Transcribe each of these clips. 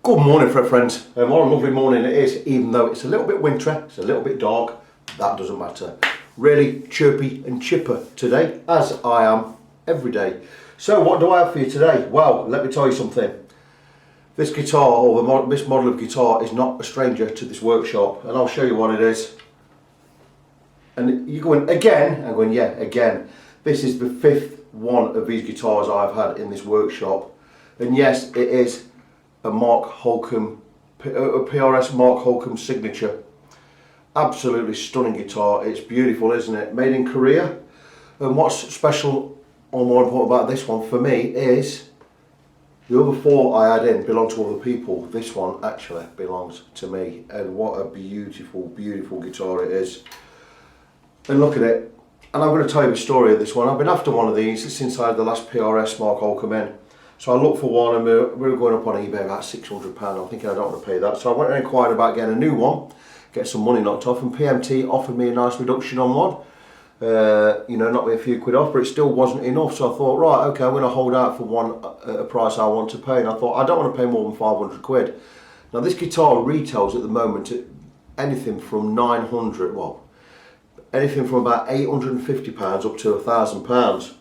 Good morning, friends. What a lovely morning it is, even though it's a little bit wintry, it's a little bit dark, that doesn't matter. Really chirpy and chipper today, as I am every day. So what do I have for you today? Well, let me tell you something. This guitar, or this model of guitar, is not a stranger to this workshop, and I'll show you what it is. And you're going, again? I'm going, yeah, again. This is the fifth one of these guitars I've had in this workshop. And yes, it is a Holcomb, a PRS Mark Holcomb signature. Absolutely stunning guitar. It's beautiful, isn't it? Made in Korea. And what's special or more important about this one for me is the other four I had in belong to other people. This one actually belongs to me. And what a beautiful, beautiful guitar it is. And look at it. And I'm going to tell you the story of this one. I've been after one of these since I had the last PRS Mark Holcomb in. So I looked for one, and we were going up on eBay about £600. I'm thinking I don't want to pay that. So I went and inquired about getting a new one, get some money knocked off, and PMT offered me a nice reduction on one. You know, knocked me a few quid off, but it still wasn't enough. So I thought, right, okay, I'm going to hold out for one at a price I want to pay. And I thought, I don't want to pay more than 500 quid. Now this guitar retails at the moment at anything from 900, well, anything from about £850 up to £1,000.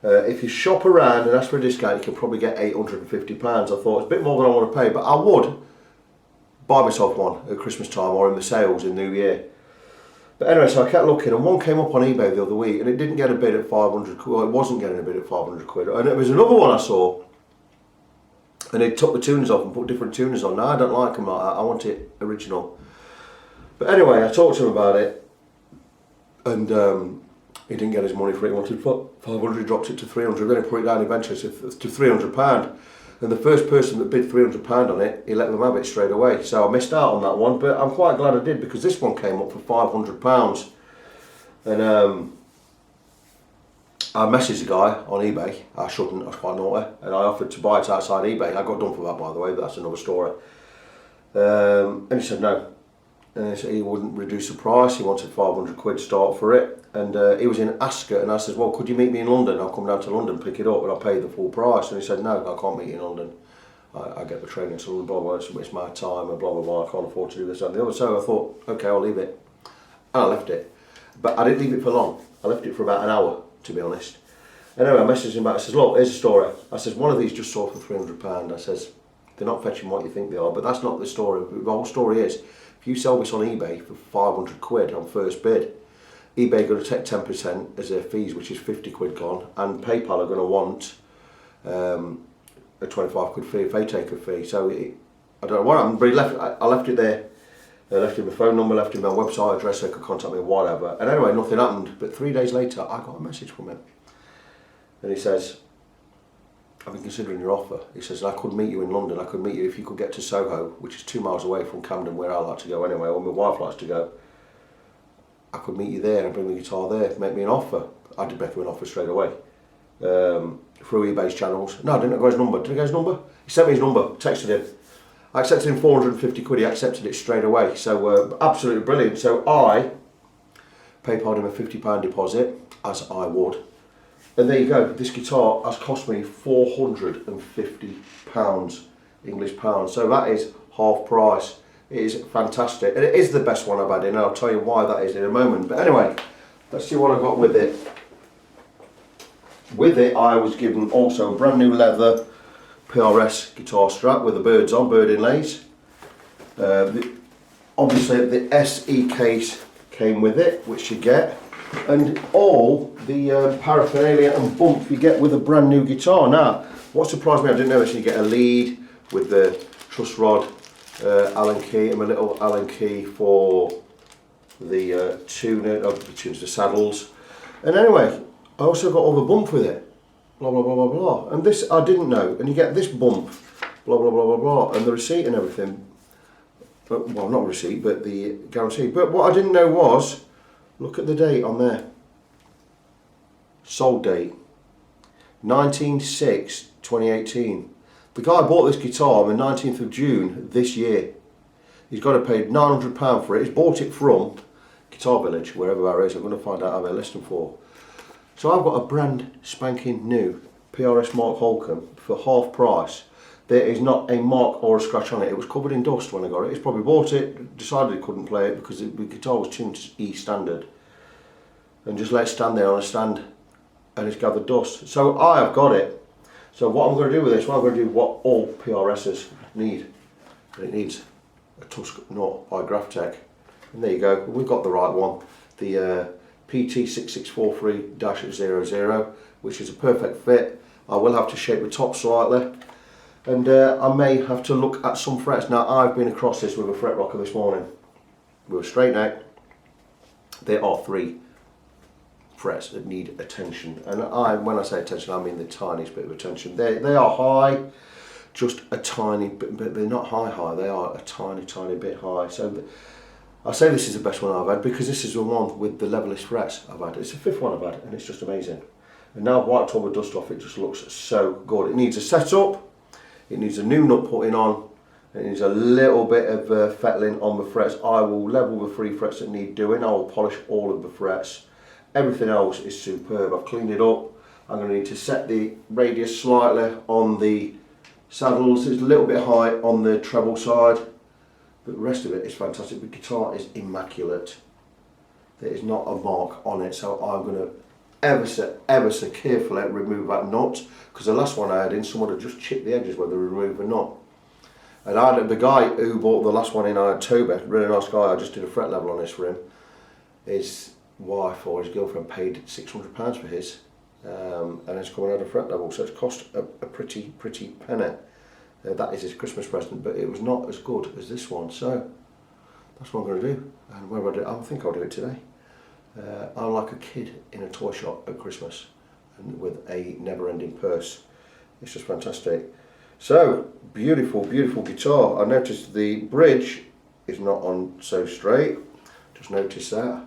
If you shop around and ask for a discount, you can probably get £850. I thought it's a bit more than I want to pay, but I would buy myself one at Christmas time or in the sales in New Year. But anyway, so I kept looking, and one came up on eBay the other week, and it didn't get a bid at 500 quid. Well, it wasn't getting a bid at 500 quid. And there was another one I saw, and they took the tuners off and put different tuners on. Now I don't like them like that. I want it original. But anyway, I talked to him about it, and he didn't get his money for it. He wanted 500, he dropped it to 300, then he put it down eventually to £300. And the first person that bid £300 on it, he let them have it straight away. So I missed out on that one, but I'm quite glad I did, because this one came up for £500. And I messaged the guy on eBay. I shouldn't, I was quite naughty. And I offered to buy it outside eBay. I got done for that, by the way, but that's another story. And he said no. And he wouldn't reduce the price. He wanted 500 quid start for it. And he was in Ascot, and I said, well, could you meet me in London? I'll come down to London, pick it up, and I'll pay the full price. And he said, no, I can't meet you in London. I get the train into London, blah, blah, it's my time, and blah, blah, blah, I can't afford to do this and the other. So I thought, okay, I'll leave it. And I left it. But I didn't leave it for long. I left it for about an hour, to be honest. Anyway, I messaged him back. I says, look, here's a story. I says, one of these just sold for £300. I says, they're not fetching what you think they are, but that's not the story. The whole story is, if you sell this on eBay for 500 quid on first bid, eBay are going to take 10% as their fees, which is 50 quid gone, and PayPal are going to want a 25 quid fee if they take a fee. So I don't know what happened, but I left it there. I left him my phone number, left him my website address so he could contact me, whatever. And anyway, nothing happened. But 3 days later, I got a message from him. And he says, I've been considering your offer. He says, I could meet you in London. I could meet you if you could get to Soho, which is 2 miles away from Camden, where I like to go anyway, or my wife likes to go. I could meet you there and bring the guitar there, make me an offer. I did make him an offer straight away. Through eBay's channels. No, I didn't get his number. Did I get his number? He sent me his number, texted him. I accepted him 450 quid, he accepted it straight away. So absolutely brilliant. So I PayPal'd him a £50 deposit, as I would. And there you go, this guitar has cost me £450 English pounds. So that is half price. It is fantastic, and it is the best one I've had in, and I'll tell you why that is in a moment. But anyway, let's see what I got with it. With it, I was given also a brand new leather PRS guitar strap with the birds on, bird inlays. Obviously the SE case came with it, which you get, and all the paraphernalia and bump you get with a brand new guitar. Now, what surprised me, I didn't know this, you get a lead with the truss rod, Allen key, and my little Allen key for the tuner, the saddles. And anyway, I also got all the bump with it, blah blah blah blah blah. And this I didn't know. And you get this bump, blah blah blah blah blah, and the receipt and everything. But, well, not receipt, but the guarantee. But what I didn't know was, look at the date on there. Sold date, 19/6/2018. The guy bought this guitar on the 19th of June this year. He's got to pay £900 for it. He's bought it from Guitar Village, wherever that is. I'm going to find out how they're listing for. So I've got a brand spanking new PRS Mark Holcomb for half price. there is not a mark or a scratch on it. It was covered in dust when I got it. He's probably bought it, decided he couldn't play it because the guitar was tuned to E standard, and just let it stand there on a stand, and it's gathered dust. So I have got it. So what I'm going to do with this, well, I'm going to do what all PRSs need. It needs a Tusk nut by Graphtec. And there you go, we've got the right one. The PT6643-00, which is a perfect fit. I will have to shape the top slightly. And I may have to look at some frets. Now, I've been across this with a fret rocker this morning. With a straight neck. There are 3 frets that need attention, and when I say attention, I mean the tiniest bit of attention. They are high, just a tiny bit, but they're not high, they are a tiny bit high. So I say this is the best one I've had because this is the one with the levelest frets I've had. It's the 5th one I've had, and it's just amazing. And now I've wiped all the dust off, it just looks so good. It needs a setup, it needs a new nut putting on, it needs a little bit of fettling on the frets. I will level the 3 frets that need doing. I will polish all of the frets. Everything else is superb. I've cleaned it up. I'm going to need to set the radius slightly on the saddles. It's a little bit high on the treble side, but the rest of it is fantastic. The guitar is immaculate. There is not a mark on it, so I'm going to ever so carefully remove that nut, because the last one I had in, someone had just chipped the edges where they removed the nut. And the guy who bought the last one in October, really nice guy, I just did a fret level on this for him, his wife or his girlfriend paid £600 for his, and it's coming out of fret level, so it's cost a pretty penny. That is his Christmas present, but it was not as good as this one, so that's what I'm going to do. And where I do it, I think I'll do it today. I'm like a kid in a toy shop at Christmas, and with a never-ending purse. It's just fantastic. So beautiful guitar. I noticed the bridge is not on so straight. Just noticed that.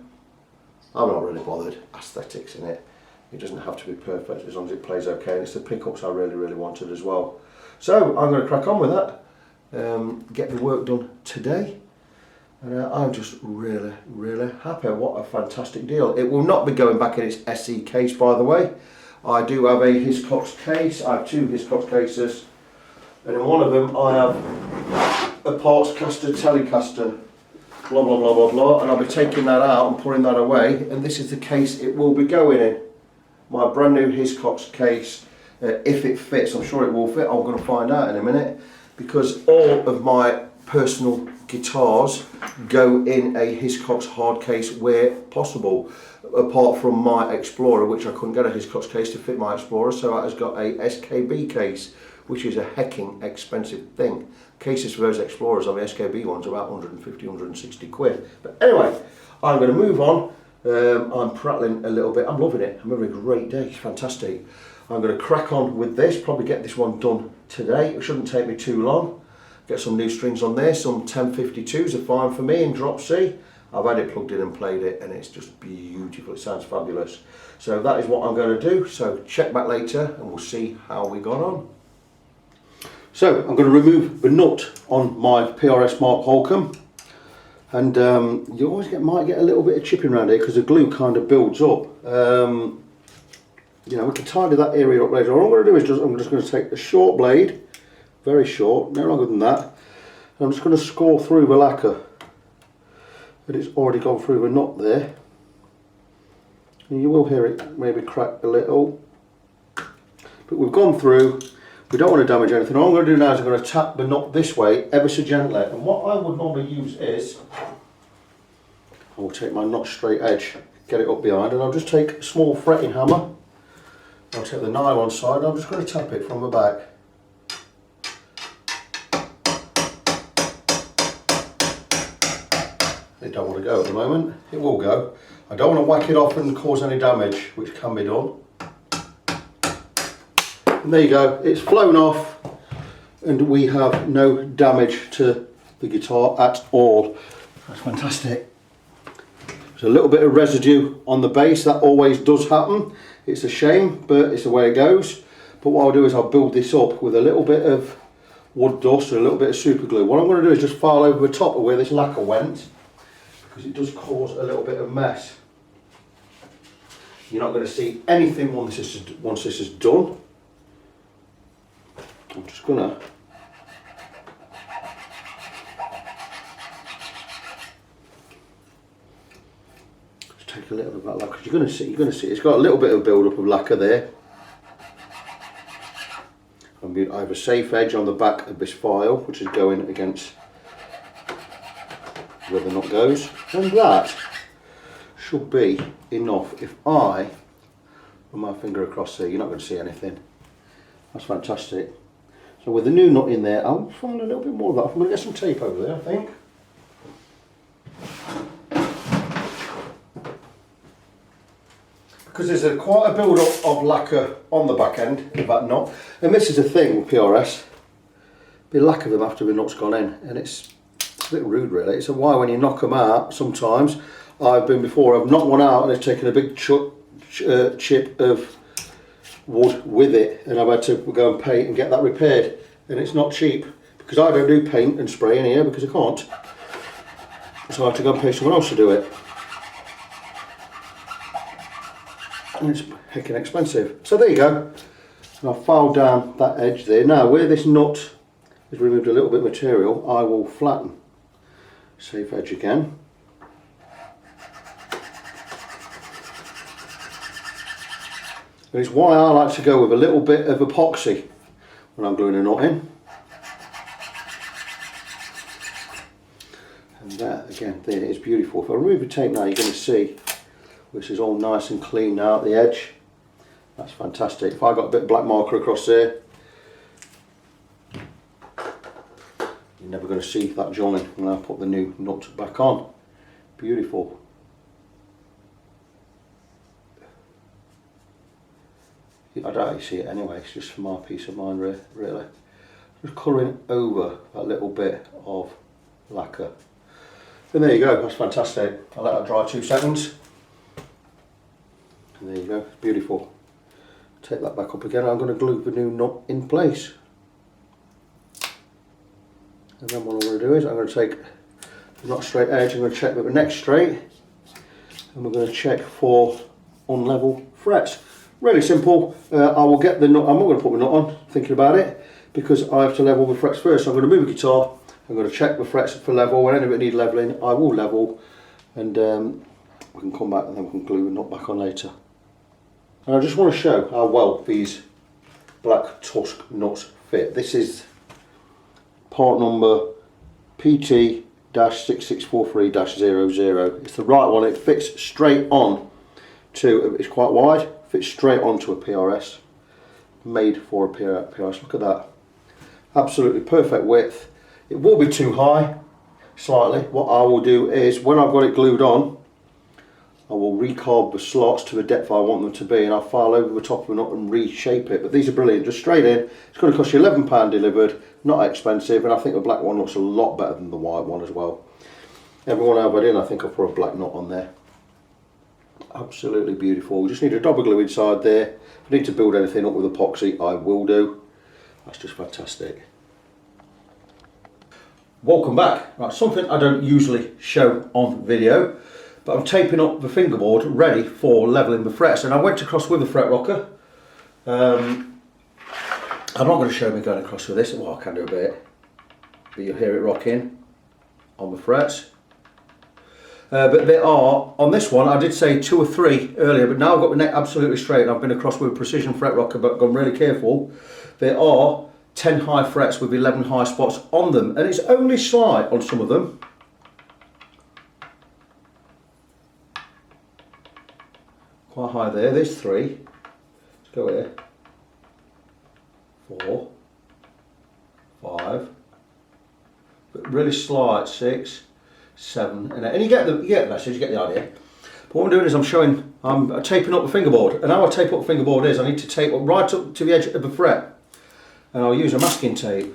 I'm not really bothered. Aesthetics in it. It doesn't have to be perfect as long as it plays okay. And it's the pickups I really wanted as well. So I'm going to crack on with that. Get the work done today. And I'm just really happy. What a fantastic deal. It will not be going back in its SE case, by the way. I do have a Hiscox case. I have 2 Hiscox cases. And in one of them I have a parts caster, Telecaster, blah blah, and I'll be taking that out and putting that away, and this is the case it will be going in. My brand new Hiscox case, if it fits. I'm sure it will fit. I'm going to find out in a minute, because all of my personal guitars go in a Hiscox hard case where possible, apart from my Explorer, which I couldn't get a Hiscox case to fit my Explorer, so that has got a SKB case, which is a hecking expensive thing. Cases for those Explorers on the SKB ones are about 150, 160 quid. But anyway, I'm going to move on. I'm prattling a little bit. I'm loving it. I'm having a great day. It's fantastic. I'm going to crack on with this, probably get this one done today. It shouldn't take me too long. Get some new strings on there. Some 1052s are fine for me in drop C. I've had it plugged in and played it, and it's just beautiful. It sounds fabulous. So that is what I'm going to do. So check back later and we'll see how we got on. So I'm going to remove the nut on my PRS Mark Holcomb, and you always might get a little bit of chipping around here because the glue kind of builds up. You know, we can tidy that area up later. All I'm going to do is I'm just going to take a short blade, very short, no longer than that, and I'm just going to score through the lacquer. And it's already gone through the nut there. And you will hear it maybe crack a little, but we've gone through. We don't want to damage anything. All I'm going to do now is I'm going to tap the nut this way ever so gently. And what I would normally use is, I will take my nut straight edge, get it up behind, and I'll just take a small fretting hammer. I'll take the nylon side and I'm just going to tap it from the back. It don't want to go at the moment. It will go. I don't want to whack it off and cause any damage, which can be done. And there you go, it's flown off and we have no damage to the guitar at all. That's fantastic. There's a little bit of residue on the bass, that always does happen. It's a shame, but it's the way it goes. But what I'll do is I'll build this up with a little bit of wood dust and a little bit of super glue. What I'm going to do is just file over the top of where this lacquer went, because it does cause a little bit of mess. You're not going to see anything once this is done. I'm just going to take a little of that lacquer. You're going to see, it's got a little bit of build-up of lacquer there. I have a safe edge on the back of this file, which is going against where the knot goes, and that should be enough. If I run my finger across there, you're not going to see anything. That's fantastic. So with the new nut in there, I'll find a little bit more of that. I'm going to get some tape over there, I think. Because there's quite a build-up of lacquer on the back end of that nut. And this is the thing with PRS. Be lack of them after the nut's gone in. And it's a bit rude really. It's why when you knock them out, sometimes, I've knocked one out and it's taken a big chip of wood with it, and I've had to go and paint and get that repaired, and it's not cheap because I don't do paint and spray in here because I can't, so I have to go and pay someone else to do it, and it's heckin' expensive. So there you go, and I've filed down that edge there. Now where this nut has removed a little bit of material, I will flatten, safe edge again. And it's why I like to go with a little bit of epoxy when I'm gluing a knot in. And that, again, there is beautiful. If I remove the tape now, you're going to see this is all nice and clean now at the edge. That's fantastic. If I got a bit of black marker across there, you're never going to see that joining when I put the new nut back on. Beautiful. I don't actually see it anyway, it's just for my peace of mind really. Just colouring over that little bit of lacquer. And there you go, that's fantastic. I'll let that dry 2 seconds. And there you go, it's beautiful. Take that back up again, I'm going to glue the new nut in place. And then what I'm going to do is I'm going to take the knot straight edge, I'm going to check that the neck's straight. And we're going to check for unlevel frets. Really simple. I will get the nut, I'm not going to put the nut on, thinking about it, because I have to level the frets first. So I'm going to move the guitar, I'm going to check the frets for level, when any of it need levelling, I will level, and we can come back and then we can glue the nut back on later. And I just want to show how well these black tusk nuts fit. This is part number PT-6643-00. It's the right one, it fits straight on to, it's quite wide, fits straight onto a PRS, made for a PRS. Look at that, absolutely perfect width. It will be too high, slightly. What I will do is, when I've got it glued on, I will recarve the slots to the depth I want them to be, and I'll file over the top of the nut and reshape it. But these are brilliant, just straight in. It's going to cost you £11 delivered, not expensive, and I think the black one looks a lot better than the white one as well. Everyone I've had in, I think I'll put a black nut on there. Absolutely beautiful. We just need a double glue inside there. If I need to build anything up with epoxy, I will do. That's just fantastic. Welcome back. Right, something I don't usually show on video, but I'm taping up the fingerboard ready for levelling the frets, and I went across with a fret rocker. I'm not going to show me going across with this. Well, I can do a bit, but you'll hear it rocking on the frets. But there are, on this one, I did say 2 or 3 earlier, but now I've got the neck absolutely straight and I've been across with a precision fret rocker, but gone really careful. There are 10 high frets with 11 high spots on them, and it's only slight on some of them. Quite high there, there's 3. Let's go here. 4, 5, but really slight, 6, 7 and 8, and you get the message, you get the idea. But what I'm doing is I'm taping up the fingerboard, and how I tape up the fingerboard is I need to tape up right up to the edge of the fret, and I'll use a masking tape,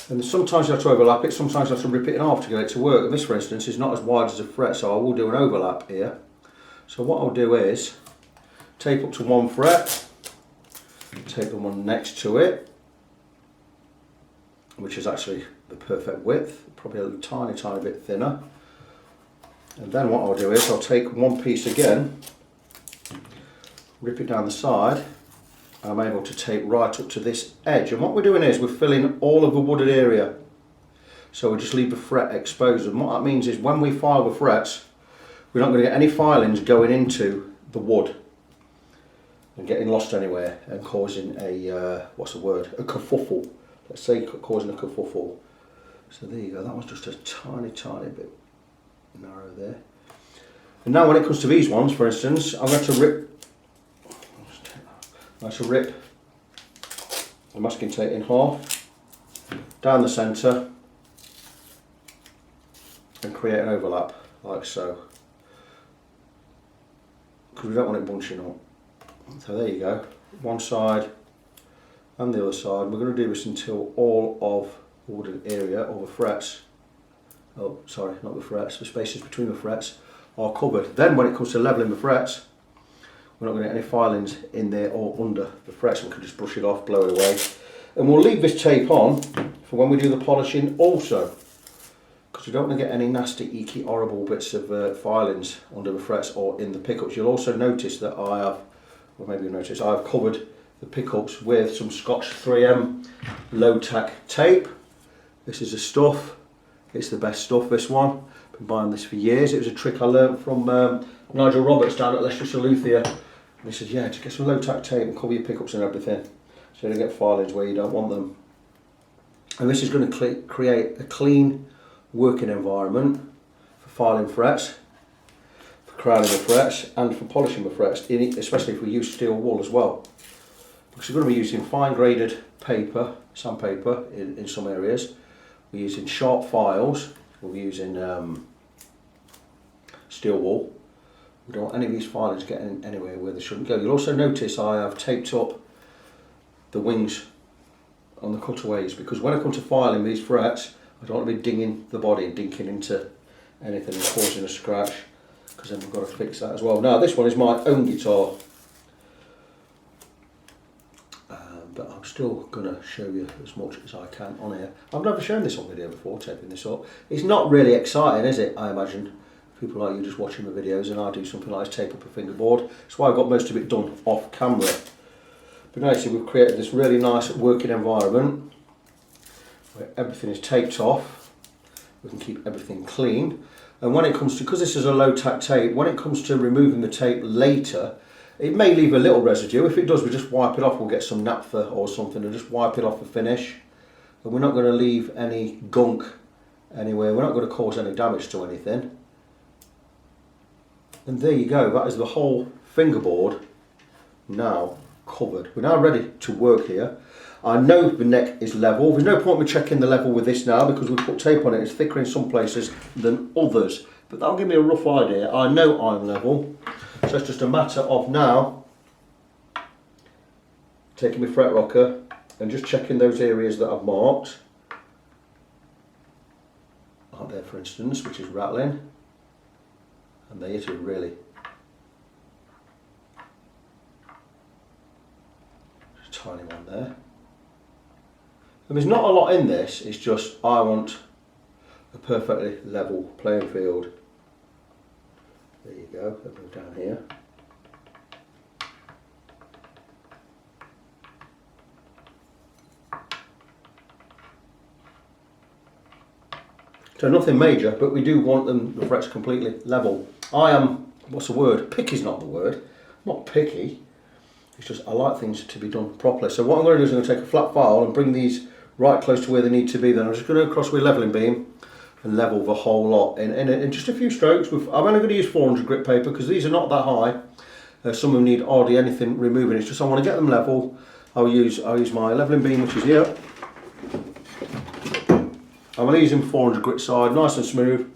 and sometimes you have to overlap it, sometimes you have to rip it in half to get it to work, and this for instance is not as wide as a fret, so I will do an overlap here. So what I'll do is tape up to one fret, tape the one next to it, which is actually the perfect width, probably a tiny bit thinner. And then what I'll do is I'll take one piece again, rip it down the side, and I'm able to tape right up to this edge. And what we're doing is we're filling all of the wooded area, so we just leave the fret exposed. And what that means is when we file the frets, we're not going to get any filings going into the wood and getting lost anywhere and causing a, what's the word, a kerfuffle. Let's say causing a kerfuffle. So there you go, that was just a tiny bit narrow there. And now when it comes to these ones, for instance, I'm going to rip the masking tape in half, down the centre, and create an overlap, like so. Because we don't want it bunching up. So there you go, one side and the other side. We're going to do this until all of the wooden area, or the frets, oh sorry, not the frets, the spaces between the frets are covered. Then when it comes to levelling the frets, we're not going to get any filings in there or under the frets. We can just brush it off, blow it away. And we'll leave this tape on for when we do the polishing also, because we don't want to get any nasty, icky, horrible bits of filings under the frets or in the pickups. You'll also notice that I have, or maybe you'll notice, I've covered the pickups with some Scotch 3M low tack tape. This is the stuff, it's the best stuff, this one. Been buying this for years. It was a trick I learned from Nigel Roberts down at Leicester Luthier. And he said, yeah, just get some low tack tape and cover your pickups and everything, so you don't get filings where you don't want them. And this is going to create a clean working environment for filing frets, for crowning the frets, and for polishing the frets, especially if we use steel wool as well. Because we're going to be using fine graded paper, sandpaper in some areas. We're using sharp files, we're using steel wool. We don't want any of these filings getting anywhere where they shouldn't go. You'll also notice I have taped up the wings on the cutaways, because when I come to filing these frets, I don't want to be dinging the body, dinking into anything and causing a scratch, because then we've got to fix that as well. Now this one is my own guitar, but I'm still going to show you as much as I can on here. I've never shown this on video before, taping this up. It's not really exciting, is it? I imagine people like you just watching the videos, and I do something like tape up a fingerboard. That's why I've got most of it done off camera. But now you see we've created this really nice working environment where everything is taped off. We can keep everything clean. And when it comes to, because this is a low tack tape, when it comes to removing the tape later, it may leave a little residue. If it does, we just wipe it off. We'll get some naphtha or something and just wipe it off the finish. But we're not going to leave any gunk anywhere. We're not going to cause any damage to anything. And there you go. That is the whole fingerboard now covered. We're now ready to work here. I know the neck is level. There's no point in me checking the level with this now, because we've put tape on it. It's thicker in some places than others. But that'll give me a rough idea. I know I'm level. So it's just a matter of now taking my fret rocker and just checking those areas that I've marked. Like there, for instance, which is rattling. And there, it is really. Just a tiny one there. And there's not a lot in this, it's just I want a perfectly level playing field. There you go, I'll move down here. So nothing major, but we do want them, the frets completely level. I am, what's the word? Picky's not the word. I'm not picky. It's just I like things to be done properly. So what I'm going to do is I'm going to take a flat file and bring these right close to where they need to be. Then I'm just going to go across with a levelling beam and level the whole lot in just a few strokes. I'm only going to use 400 grit paper because these are not that high. Some of them need hardly anything removing. It's just I want to get them level. I'll use my levelling beam, which is here. I'm going to use them 400 grit side, nice and smooth.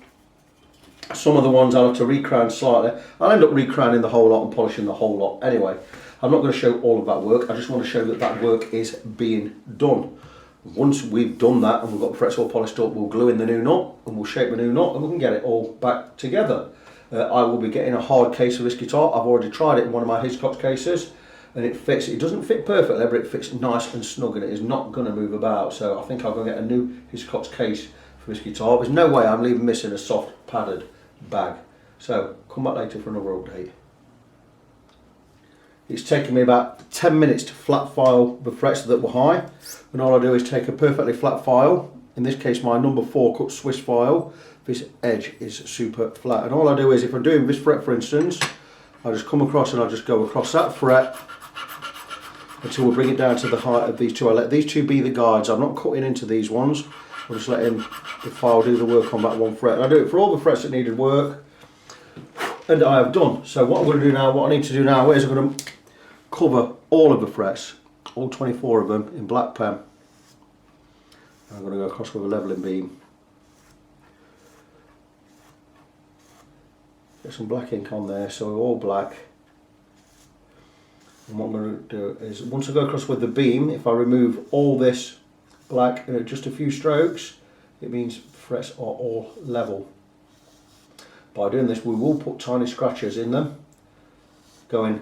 Some of the ones I'll have to recrown slightly. I'll end up recrowning the whole lot and polishing the whole lot anyway. I'm not going to show all of that work. I just want to show that that work is being done. Once we've done that and we've got the frets all polished up, we'll glue in the new nut and we'll shape the new nut and we can get it all back together. I will be getting a hard case of this guitar. I've already tried it in one of my Hiscox cases and it fits. It doesn't fit perfectly, but it fits nice and snug and it is not going to move about. So I think I'm going to get a new Hiscox case for this guitar. There's no way I'm leaving this in a soft padded bag. So come back later for another update. It's taken me about 10 minutes to flat file the frets that were high, and all I do is take a perfectly flat file in this case my number 4 cut Swiss file, this edge is super flat. And all I do is, if I'm doing this fret for instance, I just come across and I just go across that fret until we bring it down to the height of these two. I let these two be the guides. I'm not cutting into these ones. I'm just letting the file do the work on that one fret. And I do it for all the frets that needed work, and I have done. So what I'm going to do now, what I need to do now is I'm going to cover all of the frets, all 24 of them, in black pen. I'm going to go across with a levelling beam. Get some black ink on there so we're all black. And what I'm going to do is, once I go across with the beam, if I remove all this black in just a few strokes, it means the frets are all level. By doing this, we will put tiny scratches in them, going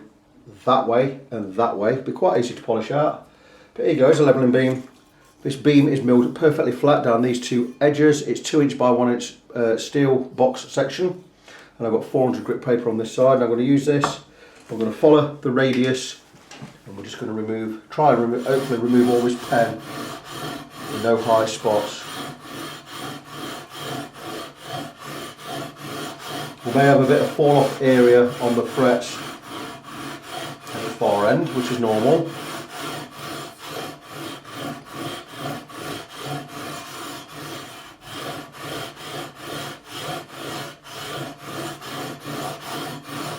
that way and that way. It'll be quite easy to polish out. But here you go, it's a levelling beam. This beam is milled perfectly flat down these two edges. It's 2 inch by 1 inch steel box section. And I've got 400 grit paper on this side. And I'm going to use this. I'm going to follow the radius, and we're just going to hopefully remove all this pen with no high spots. We may have a bit of fall off area on the frets at the far end, which is normal.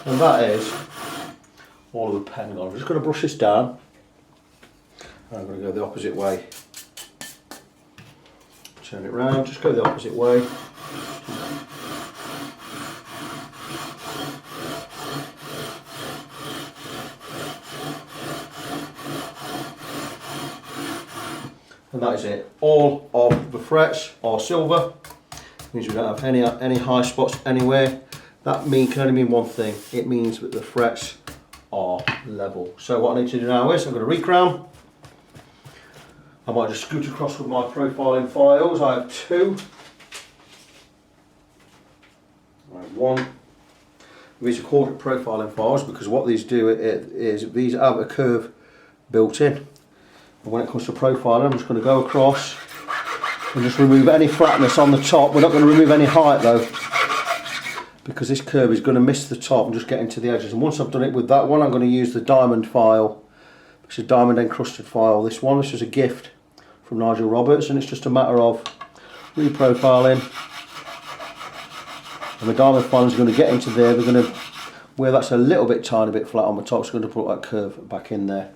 And that is all of the pen gone. I'm just going to brush this down, and I'm going to go the opposite way. Turn it round, just go the opposite way. And that is it. All of the frets are silver. It means we don't have any high spots anywhere. That can only mean one thing. It means that the frets are level. So what I need to do now is I'm going to recrown. I might just scoot across with my profiling files. I have 2. I have 1. These are called profiling files because what these do is these have a curve built in. And when it comes to profiling, I'm just going to go across and just remove any flatness on the top. We're not going to remove any height though, because this curve is going to miss the top and just get into the edges. And once I've done it with that one, I'm going to use the diamond file. It's a diamond encrusted file. This was a gift from Nigel Roberts, and it's just a matter of reprofiling. And the diamond file is going to get into there. They're going to, where that's a little bit tiny bit flat on the top, it's going to put that curve back in there.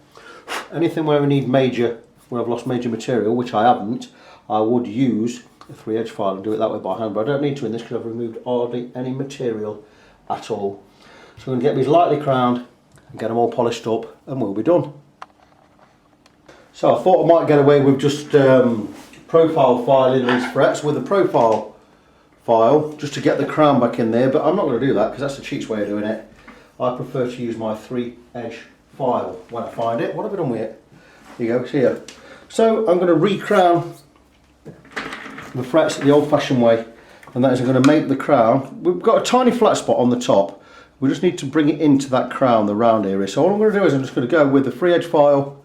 Anything where we need where I've lost major material, which I haven't, I would use a 3-edge file and do it that way by hand, but I don't need to in this because I've removed hardly any material at all. So I'm going to get these lightly crowned and get them all polished up, and we'll be done. So I thought I might get away with just profile filing these frets with a profile file just to get the crown back in there, but I'm not going to do that because that's the cheapest way of doing it. I prefer to use my 3-edge file when I find it. What have I done with it? Here you go, it's here. So I'm going to recrown the frets the old-fashioned way, and that is I'm going to make the crown. We've got a tiny flat spot on the top. We just need to bring it into that crown, the round area. So all I'm going to do is I'm just going to go with the 3-edge file,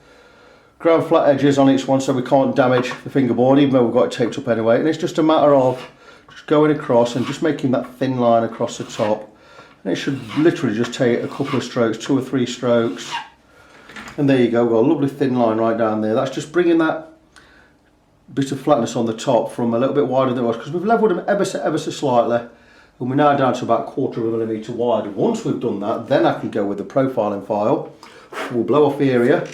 ground flat edges on each one so we can't damage the fingerboard, even though we've got it taped up anyway. And it's just a matter of just going across and just making that thin line across the top. And it should literally just take a couple of strokes, 2 or 3 strokes. And there you go, we've got a lovely thin line right down there. That's just bringing that bit of flatness on the top from a little bit wider than it was, because we've levelled them ever so slightly, and we're now down to about 1/4 of a millimetre wide. Once we've done that, then I can go with the profiling file. We'll blow off the area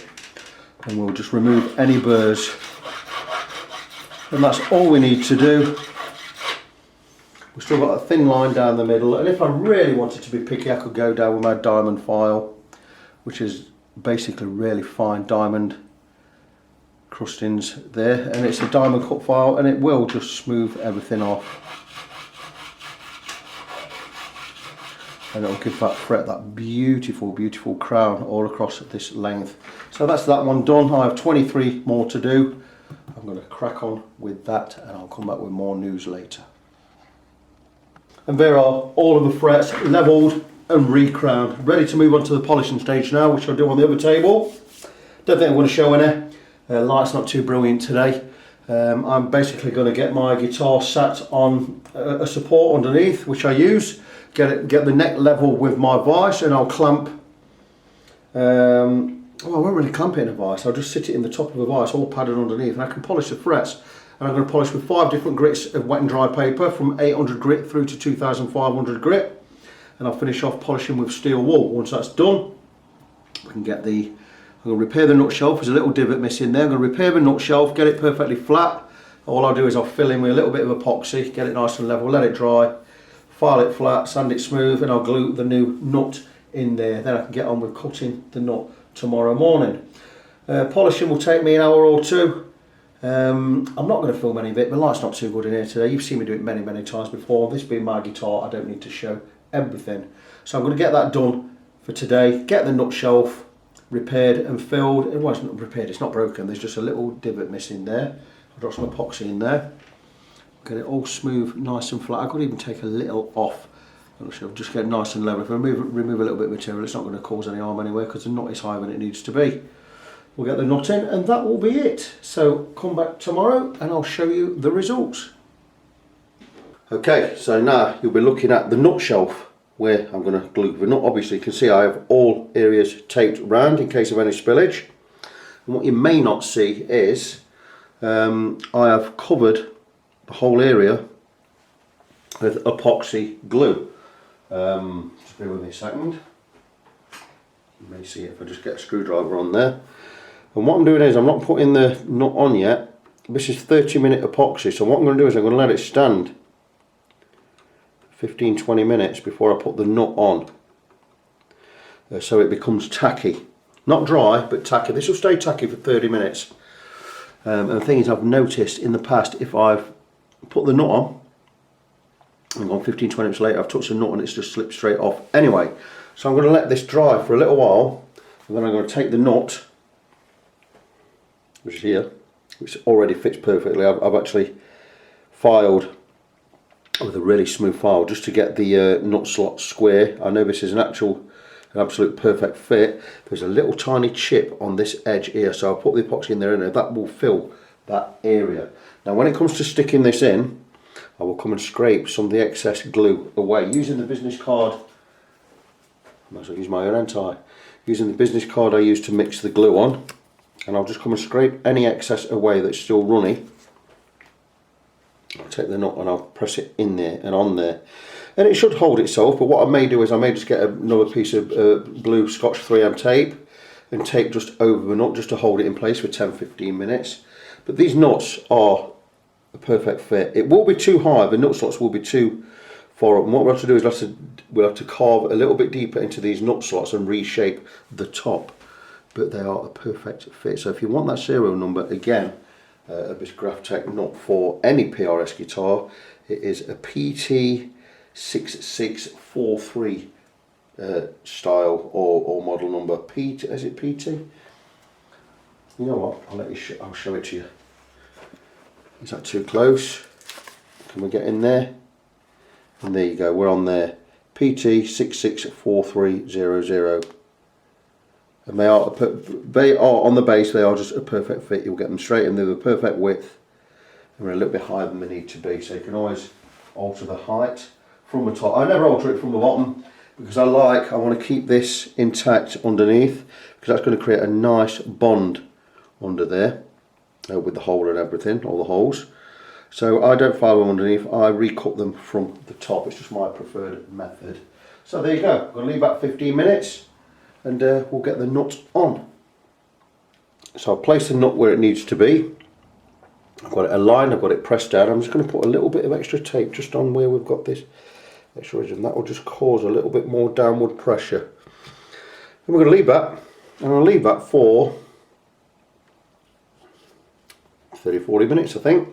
and we'll just remove any burrs, and that's all we need to do. We've still got a thin line down the middle, and if I really wanted to be picky, I could go down with my diamond file, which is basically really fine diamond crustings there, and it's a diamond cut file, and it will just smooth everything off, and it'll give that fret that beautiful crown all across this length. So that's that one done. I have 23 more to do. I'm going to crack on with that, and I'll come back with more news later. And there are all of the frets levelled and recrowned, ready to move on to the polishing stage now, which I'll do on the other table. Don't think I'm going to show any. Light's not too brilliant today. I'm basically going to get my guitar sat on a support underneath, which I use, get the neck level with my vise, and I'll clamp, well, I won't really clamp it in a vise, I'll just sit it in the top of a vise, all padded underneath, and I can polish the frets. And I'm going to polish with 5 different grits of wet and dry paper, from 800 grit through to 2500 grit, and I'll finish off polishing with steel wool. Once that's done, we can get the, I'm going to repair the nut shelf. There's a little divot missing there. I'm going to repair the nut shelf, get it perfectly flat. All I'll do is I'll fill in with a little bit of epoxy, get it nice and level, let it dry, file it flat, sand it smooth, and I'll glue the new nut in there. Then I can get on with cutting the nut tomorrow morning. Polishing will take me an hour or two. I'm not going to film any of it, the light's not too good in here today. You've seen me do it many times before. This being my guitar, I don't need to show everything. So I'm going to get that done for today, get the nut shelf repaired and filled. Well, it's not repaired, it's not broken, there's just a little divot missing there. I'll drop some epoxy in there, get it all smooth, nice and flat. I could even take a little off. I'll just get it nice and level. If I remove a little bit of material, it's not going to cause any harm anyway, because the nut is higher than it needs to be. We'll get the nut in and that will be it. So come back tomorrow and I'll show you the results. Okay, so now you'll be looking at the nut shelf where I'm going to glue the nut. Obviously you can see I have all areas taped round in case of any spillage. And what you may not see is I have covered the whole area with epoxy glue. Just bear with me a second. You may see it if I just get a screwdriver on there. And what I'm doing is I'm not putting the nut on yet. This is 30-minute epoxy, so what I'm going to do is I'm going to let it stand 15-20 minutes before I put the nut on, so it becomes tacky. Not dry, but tacky. This will stay tacky for 30 minutes. And the thing is, I've noticed in the past, if I've put the nut on and gone 15-20 minutes later, I've touched the nut and it's just slipped straight off. Anyway, so I'm going to let this dry for a little while, and then I'm going to take the nut, which is here, which already fits perfectly. I've actually filed with a really smooth file just to get the nut slot square. I know this is an absolute perfect fit. There's a little tiny chip on this edge here, so I'll put the epoxy in there and that will fill that area. Now when it comes to sticking this in, I will come and scrape some of the excess glue away using the business card. I might as well use my own anti. Using the business card I use to mix the glue on, and I'll just come and scrape any excess away that's still runny. I'll take the nut and I'll press it in there and on there, and it should hold itself. But what I may do is I may just get another piece of blue Scotch 3M tape and tape just over the nut just to hold it in place for 10-15 minutes. But these nuts are a perfect fit. It will be too high, the nut slots will be too far up, and what we'll have to do is we'll have to carve a little bit deeper into these nut slots and reshape the top. But they are a perfect fit. So if you want that serial number again of this Graphtec nut for any PRS guitar, it is a PT6643 style or model number. Is it PT? You know what? I'll show it to you. Is that too close? Can we get in there? And there you go. We're on there. PT664300. And they are on the base. They are just a perfect fit. You'll get them straight in there, the perfect width, and they're a little bit higher than they need to be. So you can always alter the height from the top. I never alter it from the bottom because I want to keep this intact underneath, because that's going to create a nice bond under there with the hole and everything, all the holes. So I don't file them underneath. I recut them from the top. It's just my preferred method. So there you go. I'm going to leave about 15 minutes. And we'll get the nut on. So I'll place the nut where it needs to be. I've got it aligned, I've got it pressed down. I'm just going to put a little bit of extra tape just on where we've got this extra ridge, and that will just cause a little bit more downward pressure. And we're going to leave that, and I'll leave that for 30-40 minutes, I think.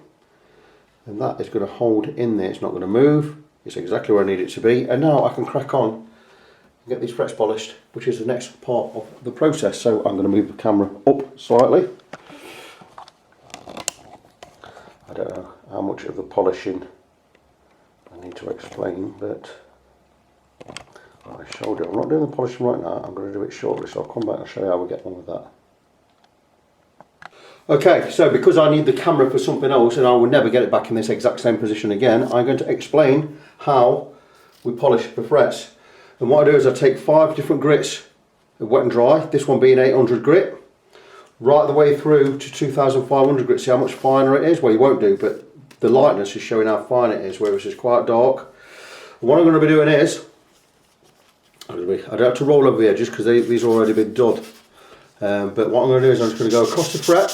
And that is going to hold in there, it's not going to move. It's exactly where I need it to be. And now I can crack on get these frets polished, which is the next part of the process. So I'm going to move the camera up slightly. I don't know how much of the polishing I need to explain, but I showed it. I'm not doing the polishing right now, I'm going to do it shortly, so I'll come back and show you how we get on with that. Okay, so because I need the camera for something else and I will never get it back in this exact same position again, I'm going to explain how we polish the frets. And what I do is I take 5 different grits of wet and dry, this one being 800 grit, right the way through to 2500 grit. See how much finer it is? Well, you won't do, but the lightness is showing how fine it is, whereas it's quite dark. And what I'm going to be doing is, I don't have to roll over the edges because these are already been done. But what I'm going to do is I'm just going to go across the fret,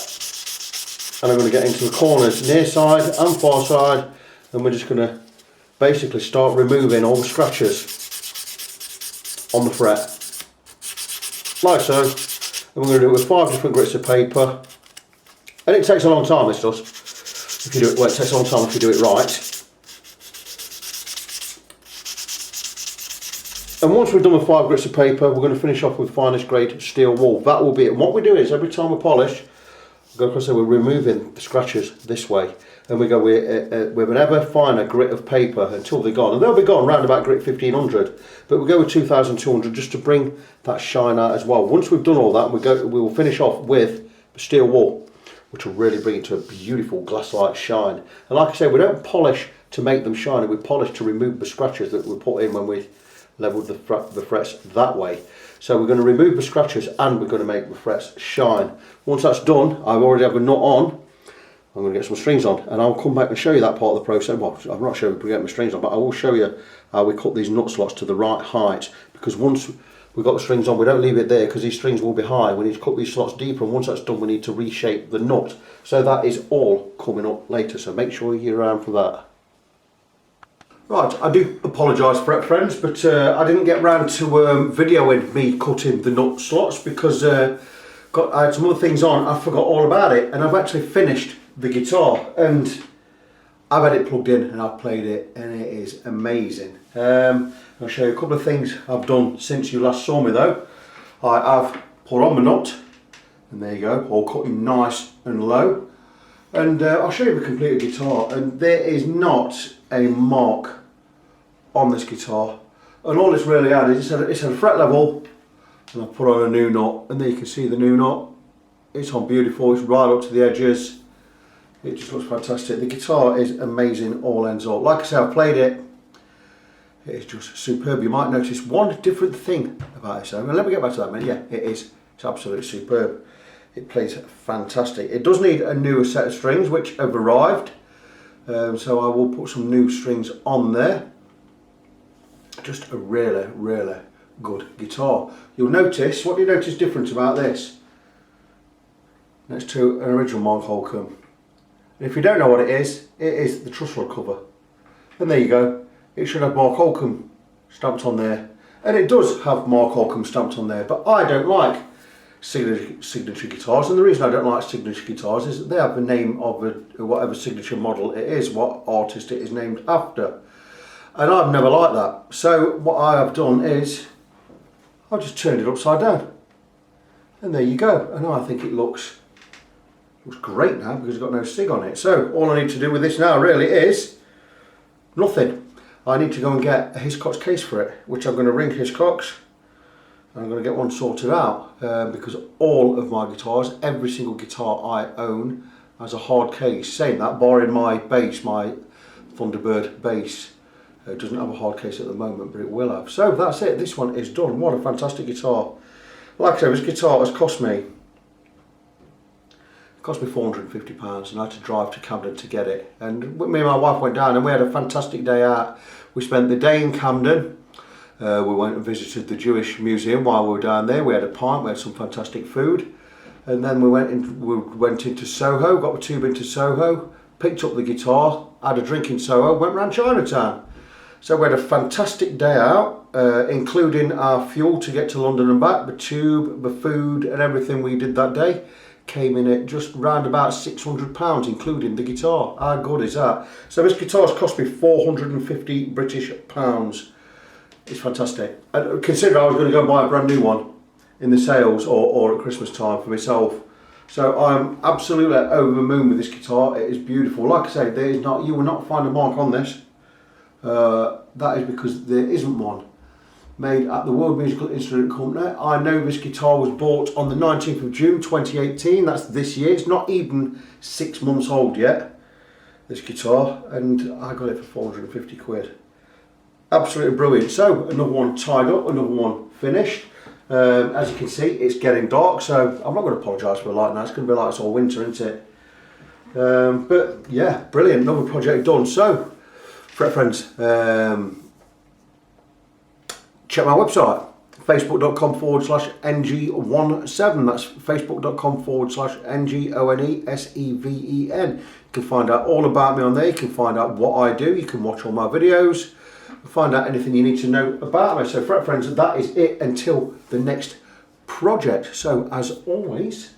and I'm going to get into the corners, near side and far side, and we're just going to basically start removing all the scratches on the fret, like so. And we're going to do it with 5 different grits of paper, and it takes a long time, this does. If you do it, well, it takes a long time if you do it right. And once we've done with 5 grits of paper, we're going to finish off with finest grade steel wool. That will be it. And what we do is every time we polish, go across there, we're removing the scratches this way, and we go with an ever finer grit of paper until they're gone. And they'll be gone round about grit 1500, but we'll go with 2200 just to bring that shine out as well. Once we've done all that, we will finish off with steel wool, which will really bring it to a beautiful glass-like shine. And like I say, we don't polish to make them shiny, we polish to remove the scratches that we put in when we leveled the frets that way. So we're going to remove the scratches and we're going to make the frets shine. Once that's done, I already have a nut on. I'm going to get some strings on, and I'll come back and show you that part of the process. Well, I'm not sure if we get my strings on, but I will show you how we cut these nut slots to the right height, because once we've got the strings on, we don't leave it there because these strings will be high. We need to cut these slots deeper, and once that's done, we need to reshape the nut. So that is all coming up later, so make sure you're around for that. Right, I do apologise fret friends, but I didn't get round to videoing me cutting the nut slots because I had some other things on. I forgot all about it, and I've actually finished the guitar and I've had it plugged in and I've played it, and it is amazing. I'll show you a couple of things I've done since you last saw me though. I have put on my nut, and there you go, all cutting nice and low. And I'll show you the completed guitar, and there is not a mark on this guitar, and all it's really had is it's at a fret level, and I've put on a new nut, and there you can see the new nut. It's on beautiful, it's right up to the edges, it just looks fantastic. The guitar is amazing all ends up. Like I say, I've played it, it is just superb. You might notice one different thing about this, and let me get back to that in a minute. Yeah, it's absolutely superb. It plays fantastic. It does need a newer set of strings which have arrived, so I will put some new strings on there. Just a really, really good guitar. You'll notice, what do you notice different about this next to an original Mark Holcomb? And if you don't know what it is the truss rod cover. And there you go, it should have Mark Holcomb stamped on there, and it does have Mark Holcomb stamped on there, but I don't like signature guitars, and the reason I don't like signature guitars is that they have the name of whatever signature model it is, what artist it is named after. And I've never liked that. So what I have done is I've just turned it upside down, and there you go. And I think it looks great now because it's got no sig on it. So all I need to do with this now really is nothing. I need to go and get a Hiscox case for it, which I'm going to ring Hiscox. I'm going to get one sorted out because all of my guitars, every single guitar I own, has a hard case. Saying that, barring my bass, my Thunderbird bass, it doesn't have a hard case at the moment, but it will have. So that's it, this one is done. What a fantastic guitar. Like I said, this guitar has cost me £450, and I had to drive to Camden to get it. And me and my wife went down and we had a fantastic day out. We spent the day in Camden. We went and visited the Jewish Museum while we were down there. We had a pint, we had some fantastic food. And then we went into Soho, got the tube into Soho, picked up the guitar, had a drink in Soho, went round Chinatown. So we had a fantastic day out, including our fuel to get to London and back, the tube, the food and everything we did that day came in at just round about £600, including the guitar. How good is that? So this guitar's cost me 450 British pounds. It's fantastic. And consider I was going to go and buy a brand new one in the sales or at Christmas time for myself. So I'm absolutely over the moon with this guitar. It is beautiful. Like I say, you will not find a mark on this. That is because there isn't one. made at the World Musical Instrument Company. I know this guitar was bought on the 19th of June 2018, that's this year. It's not even 6 months old yet, this guitar, and I got it for 450 quid. Absolutely brilliant. So another one tied up, another one finished. As you can see, it's getting dark, so I'm not going to apologise for the light now. It's going to be like it's all winter, isn't it? But yeah, brilliant, another project done. So, fret friends, check my website, facebook.com/ng17. That's facebook.com/NGONESEVEN. You can find out all about me on there. You can find out what I do. You can watch all my videos. Find out anything you need to know about me. So, fret friends, that is it until the next project. So, as always,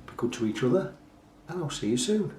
be good to each other, and I'll see you soon.